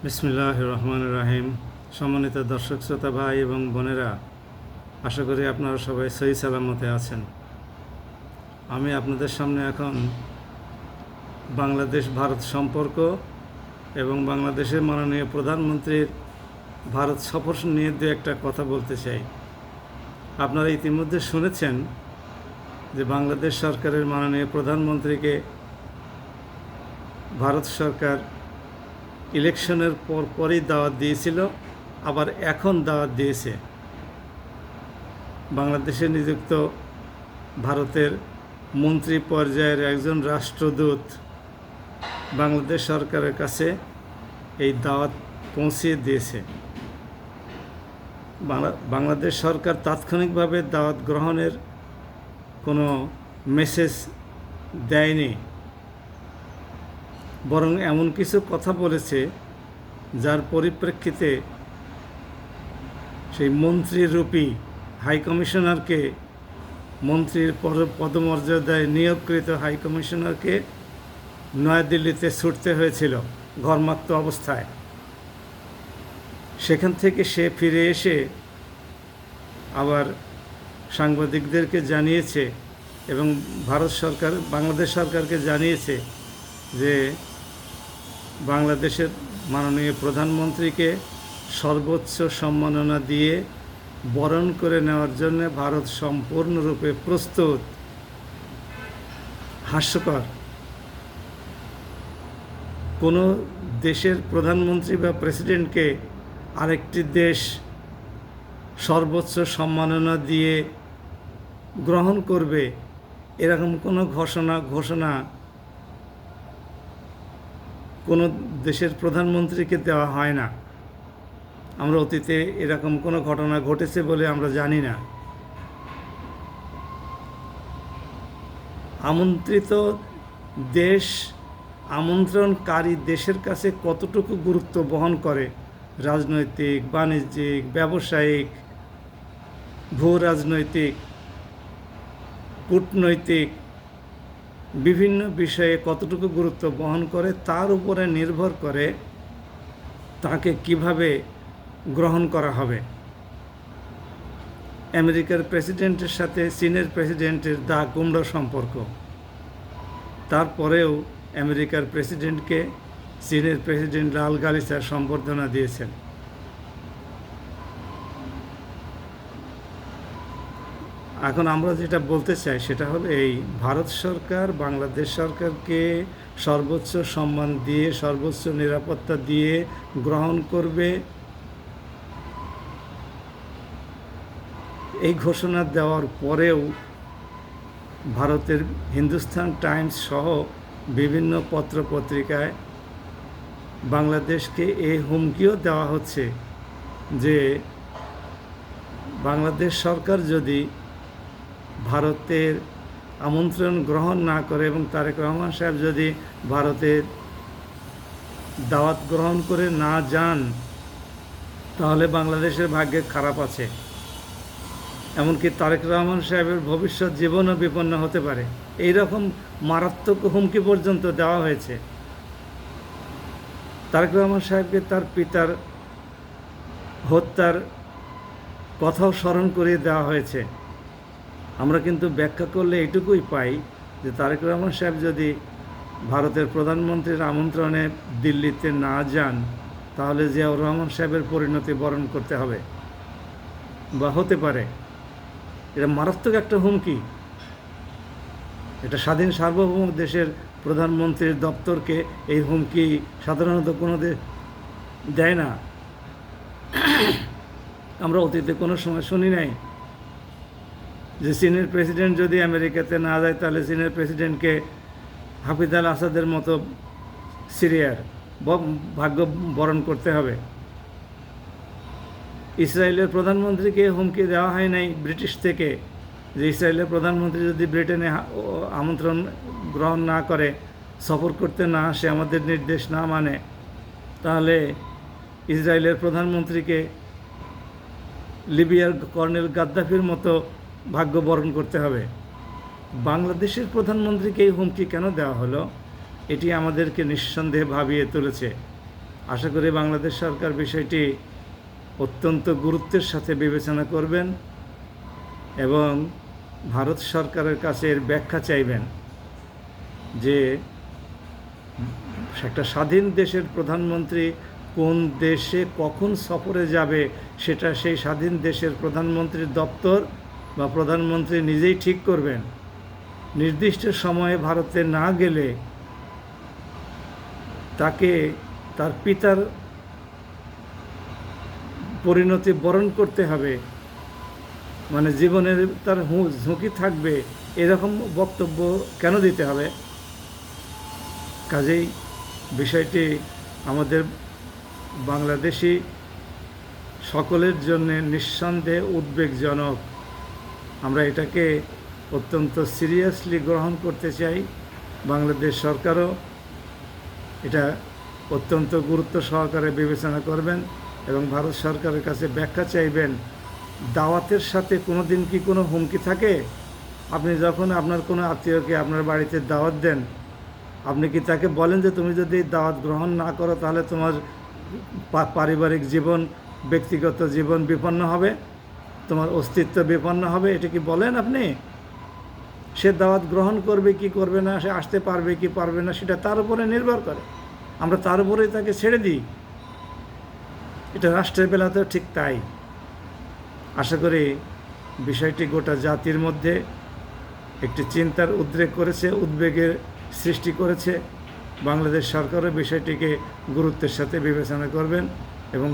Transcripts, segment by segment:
বিসমিল্লাহির রহমানির রহিম। সম্মানিত দর্শক শ্রোতা ভাই এবং বোনেরা, আশা করি আপনারা সবাই সহি সালামতে আছেন। আমি আপনাদের সামনে এখন বাংলাদেশ ভারত সম্পর্ক এবং বাংলাদেশের মাননীয় প্রধানমন্ত্রীর ভারত সফর নিয়ে দু একটা কথা বলতে চাই। আপনারা ইতিমধ্যে শুনেছেন যে বাংলাদেশ সরকারের মাননীয় প্রধানমন্ত্রীকে ভারত সরকার ইলেকশনের পরই দাওয়াত দিয়েছিল, আবার এখন দাওয়াত দিয়েছে। বাংলাদেশে নিযুক্ত ভারতের মন্ত্রী পর্যায়ের একজন রাষ্ট্রদূত বাংলাদেশ সরকারের কাছে এই দাওয়াত পৌঁছিয়ে দিয়েছে। বাংলাদেশ সরকার তাৎক্ষণিকভাবে দাওয়াত গ্রহণের কোনো মেসেজ দেয়নি, বরং এমন কিছু কথা বলেছে যার পরিপ্রেক্ষিতে সেই মন্ত্রীরূপী হাইকমিশনারকে, মন্ত্রীর পদমর্যাদায় নিয়োগকৃত হাইকমিশনারকে নয়াদিল্লিতে ছুটতে হয়েছিল ঘর্মাক্ত অবস্থায়। সেখান থেকে সে ফিরে এসে আবার সাংবাদিকদেরকে জানিয়েছে এবং বাংলাদেশ সরকারকে জানিয়েছে যে বাংলাদেশের মাননীয় প্রধানমন্ত্রীকে সর্বোচ্চ সম্মাননা দিয়ে বরণ করে নেওয়ার জন্য ভারত সম্পূর্ণরূপে প্রস্তুত। হাস্যকর, কোনো দেশের প্রধানমন্ত্রী বা প্রেসিডেন্টকে আরেকটি দেশ সর্বোচ্চ সম্মাননা দিয়ে গ্রহণ করবে, এরকম কোনো ঘোষণা কোনো দেশের প্রধানমন্ত্রীকে দেওয়া হয় না। আমরা অতীতে এরকম কোনো ঘটনা ঘটেছে বলে আমরা জানি না। আমন্ত্রিত দেশ আমন্ত্রণকারী দেশের কাছে কতটুকু গুরুত্ব বহন করে রাজনৈতিক, বাণিজ্যিক, ব্যবসায়িক, ভূ রাজনৈতিক, কূটনৈতিক বিভিন্ন বিষয়ে কতটুকু গুরুত্ব বহন করে তার উপরে নির্ভর করে তাকে কিভাবে গ্রহণ করা হবে। আমেরিকার প্রেসিডেন্টের সাথে চীনের প্রেসিডেন্টের দা কুমড়ো সম্পর্ক, তারপরেও আমেরিকার প্রেসিডেন্টকে চীনের প্রেসিডেন্ট লাল গালিচার সম্বর্ধনা দিয়েছেন। এখন আমরা যেটা বলতে চাই সেটা হলো এই, ভারত সরকার বাংলাদেশ সরকারকে সর্বোচ্চ সম্মান দিয়ে, সর্বোচ্চ নিরাপত্তা দিয়ে গ্রহণ করবে, এই ঘোষণা দেওয়ার পরেও ভারতের হিন্দুস্তান টাইমস সহ বিভিন্ন পত্রপত্রিকায় বাংলাদেশকে এই হুমকিও দেওয়া হচ্ছে যে বাংলাদেশ সরকার যদি ভারতের আমন্ত্রণ গ্রহণ না করে এবং তারেক রহমান সাহেব যদি ভারতের দাওয়াত গ্রহণ করে না যান, তাহলে বাংলাদেশের ভাগ্যে খারাপ আছে। এমনকি তারেক রহমান সাহেবের ভবিষ্যৎ জীবনও বিপন্ন হতে পারে। এই রকম মারাত্মক হুমকি পর্যন্ত দেওয়া হয়েছে। তারেক রহমান সাহেবকে তার পিতার হত্যার কথাও স্মরণ করিয়ে দেওয়া হয়েছে। আমরা কিন্তু ব্যাখ্যা করলে এটুকুই পাই যে তারেক রহমান সাহেব যদি ভারতের প্রধানমন্ত্রীর আমন্ত্রণে দিল্লিতে না যান, তাহলে জিয়াউর রহমান সাহেবের পরিণতি বরণ করতে হবে বা হতে পারে। এটা মারাত্মক একটা হুমকি। এটা স্বাধীন সার্বভৌম দেশের প্রধানমন্ত্রীর দপ্তরকে এই হুমকি সাধারণত কোনো দেয় না। আমরা অতীতে কোনো সময় শুনি নাই যে চীনের প্রেসিডেন্ট যদি আমেরিকাতে না যায় তাহলে চীনের প্রেসিডেন্টকে হাফিজ আল আসাদের মতো সিরিয়ার ভাগ্য বরণ করতে হবে। ইসরায়েলের প্রধানমন্ত্রীকে হুমকি দেওয়া হয় নাই ব্রিটিশ থেকে যে ইসরায়েলের প্রধানমন্ত্রী যদি ব্রিটেনে আমন্ত্রণ গ্রহণ না করে, সফর করতে না আসে, আমাদের নির্দেশ না মানে, তাহলে ইসরায়েলের প্রধানমন্ত্রীকে লিবিয়ার কর্নেল গাদ্দাফির মতো ভাগ্য বরণ করতে হবে। বাংলাদেশের প্রধানমন্ত্রীকে এই হুমকি কেন দেওয়া হলো, এটি আমাদেরকে নিঃসন্দেহে ভাবিয়ে তুলেছে। আশা করি বাংলাদেশ সরকার বিষয়টি অত্যন্ত গুরুত্বের সাথে বিবেচনা করবেন এবং ভারত সরকারের কাছে এর ব্যাখ্যা চাইবেন যে একটা স্বাধীন দেশের প্রধানমন্ত্রী কোন দেশে কখন সফরে যাবে সেটা সেই স্বাধীন দেশের প্রধানমন্ত্রীর দপ্তর বা প্রধানমন্ত্রী নিজেই ঠিক করবেন। নির্দিষ্ট সময়ে ভারতে না গেলে তাকে তার পিতার পরিণতি বরণ করতে হবে, মানে জীবনের তার ঝুঁকি থাকবে, এরকম বক্তব্য কেন দিতে হবে? কাজেই বিষয়টি আমাদের বাংলাদেশি সকলের জন্য নিঃসন্দেহে উদ্বেগজনক। আমরা এটাকে অত্যন্ত সিরিয়াসলি গ্রহণ করতে চাই। বাংলাদেশ সরকারও এটা অত্যন্ত গুরুত্ব সহকারে বিবেচনা করবেন এবং ভারত সরকারের কাছে ব্যাখ্যা চাইবেন। দাওয়াতের সাথে কোনো দিন কি কোনো হুমকি থাকে? আপনি যখন আপনার কোনো আত্মীয়কে আপনার বাড়িতে দাওয়াত দেন, আপনি কি তাকে বলেন যে তুমি যদি দাওয়াত গ্রহণ না করো তাহলে তোমার পারিবারিক জীবন, ব্যক্তিগত জীবন বিপন্ন হবে, তোমার অস্তিত্ব বিপন্ন হবে? এটা কি বলেন আপনি? সে দাওয়াত গ্রহণ করবে কি করবে না, সে আসতে পারবে কি পারবে না, সেটা তার উপরে নির্ভর করে। আমরা তার উপরেই তাকে ছেড়ে দিই। এটা রাষ্ট্রের বেলাতেও ঠিক তাই। আশা করি বিষয়টি গোটা জাতির মধ্যে একটি চিন্তার উদ্রেক করেছে, উদ্বেগের সৃষ্টি করেছে। বাংলাদেশ সরকারও বিষয়টিকে গুরুত্বের সাথে বিবেচনা করবেন এবং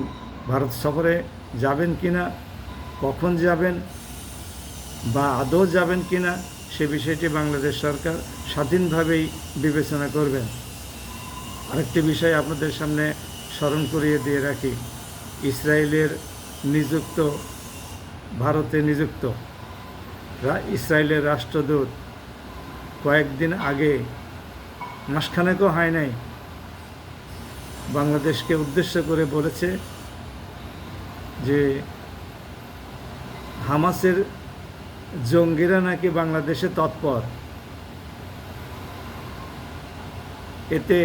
ভারত সফরে যাবেন কিনা, কখন যাবেন বা আদৌ যাবেন কিনা সে বিষয়টি বাংলাদেশ সরকার স্বাধীনভাবেই বিবেচনা করবেন। আরেকটি বিষয় আপনাদের সামনে স্মরণ করিয়ে দিয়ে রাখি। ইসরায়েলের নিযুক্ত, ভারতে নিযুক্ত ইসরায়েলের রাষ্ট্রদূত কয়েকদিন আগে, মাসখানেকও হয় নাই, বাংলাদেশকে উদ্দেশ্য করে বলেছে যে হামাসের জঙ্গিরা নাকি বাংলাদেশে তৎপর। এতে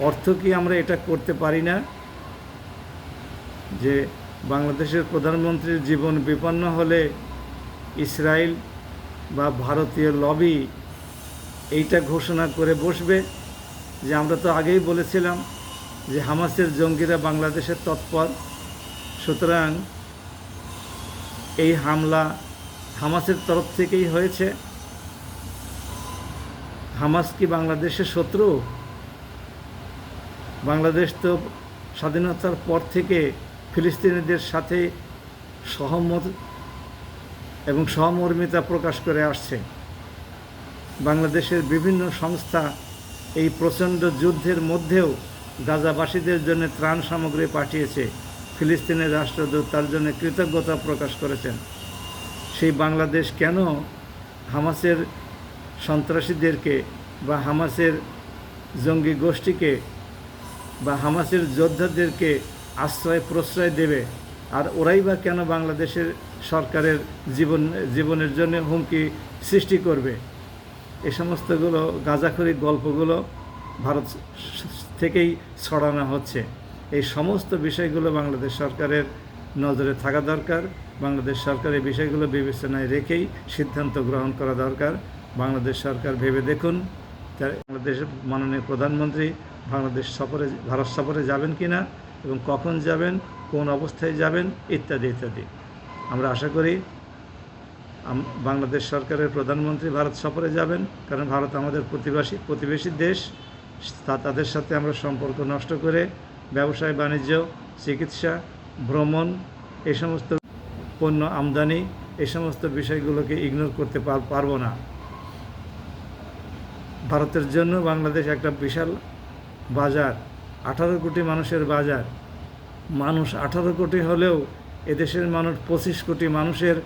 অর্থ কি আমরা এটা করতে পারি না যে বাংলাদেশের প্রধানমন্ত্রীর জীবন বিপন্ন হলে ইসরায়েল বা ভারতীয় লবি এইটা ঘোষণা করে বসবে যে আমরা তো আগেই বলেছিলাম যে হামাসের জঙ্গিরা বাংলাদেশে তৎপর, সুতরাং এই হামলা হামাসের তরফ থেকেই হয়েছে। হামাস কি বাংলাদেশের শত্রু? বাংলাদেশ তো স্বাধীনতার পর থেকে ফিলিস্তিনিদের সাথে সহমত এবং সহমর্মিতা প্রকাশ করে আসছে। বাংলাদেশের বিভিন্ন সংস্থা এই প্রচণ্ড যুদ্ধের মধ্যেও গাজাবাসীদের জন্য ত্রাণ সামগ্রী পাঠিয়েছে। ফিলিস্তিনের রাষ্ট্রদূত তার জন্য কৃতজ্ঞতা প্রকাশ করেছেন। সেই বাংলাদেশ কেন হামাসের সন্ত্রাসীদেরকে বা হামাসের জঙ্গি গোষ্ঠীকে বা হামাসের যোদ্ধাদেরকে আশ্রয় প্রশ্রয় দেবে? আর ওরাই বা কেন বাংলাদেশের সরকারের জীবনের জন্য হুমকি সৃষ্টি করবে? এ সমস্তগুলো গাঁজাখড়ি গল্পগুলো ভারত থেকেই ছড়ানো হচ্ছে। এই সমস্ত বিষয়গুলো বাংলাদেশ সরকারের নজরে থাকা দরকার। বাংলাদেশ সরকার এই বিষয়গুলো বিবেচনায় রেখেই সিদ্ধান্ত গ্রহণ করা দরকার। বাংলাদেশ সরকার ভেবে দেখুন বাংলাদেশের মাননীয় প্রধানমন্ত্রী ভারত সফরে যাবেন কিনা এবং কখন যাবেন, কোন অবস্থায় যাবেন, ইত্যাদি ইত্যাদি। আমরা আশা করি বাংলাদেশ সরকারের প্রধানমন্ত্রী ভারত সফরে যাবেন, কারণ ভারত আমাদের প্রতিবেশী দেশ। তাদের সাথে আমরা সম্পর্ক নষ্ট করে ব্যবসায় বাণিজ্য, চিকিৎসা, ভ্রমণ, এই সমস্ত পণ্য আমদানি, এই সমস্ত বিষয়গুলোকে ইগনোর করতে পারবো না। ভারতের জন্য বাংলাদেশ একটা বিশাল বাজার, 18 কোটি মানুষের বাজার। মানুষ 18 কোটি হলেও এদেশের মানুষ 25 কোটি মানুষের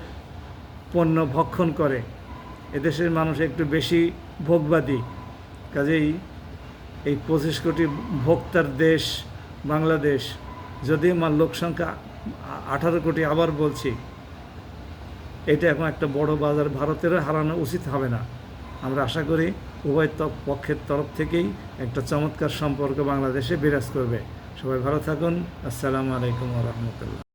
পণ্য ভক্ষণ করে। এদেশের মানুষ একটু বেশি ভোগবাদী। কাজেই এই 25 কোটি ভোক্তার দেশ বাংলাদেশ, যদি আমার লোক সংখ্যা 18 কোটি, আবার বলছি, এটা এখন একটা বড় বাজার ভারতেরও হারানো উচিত হবে না। আমরা আশা করি উভয় পক্ষের তরফ থেকেই একটা চমৎকার সম্পর্ক বাংলাদেশে বিরাজ করবে। সবাই ভালো থাকুন। আসসালামু আলাইকুম ওয়া রাহমাতুল্লাহ।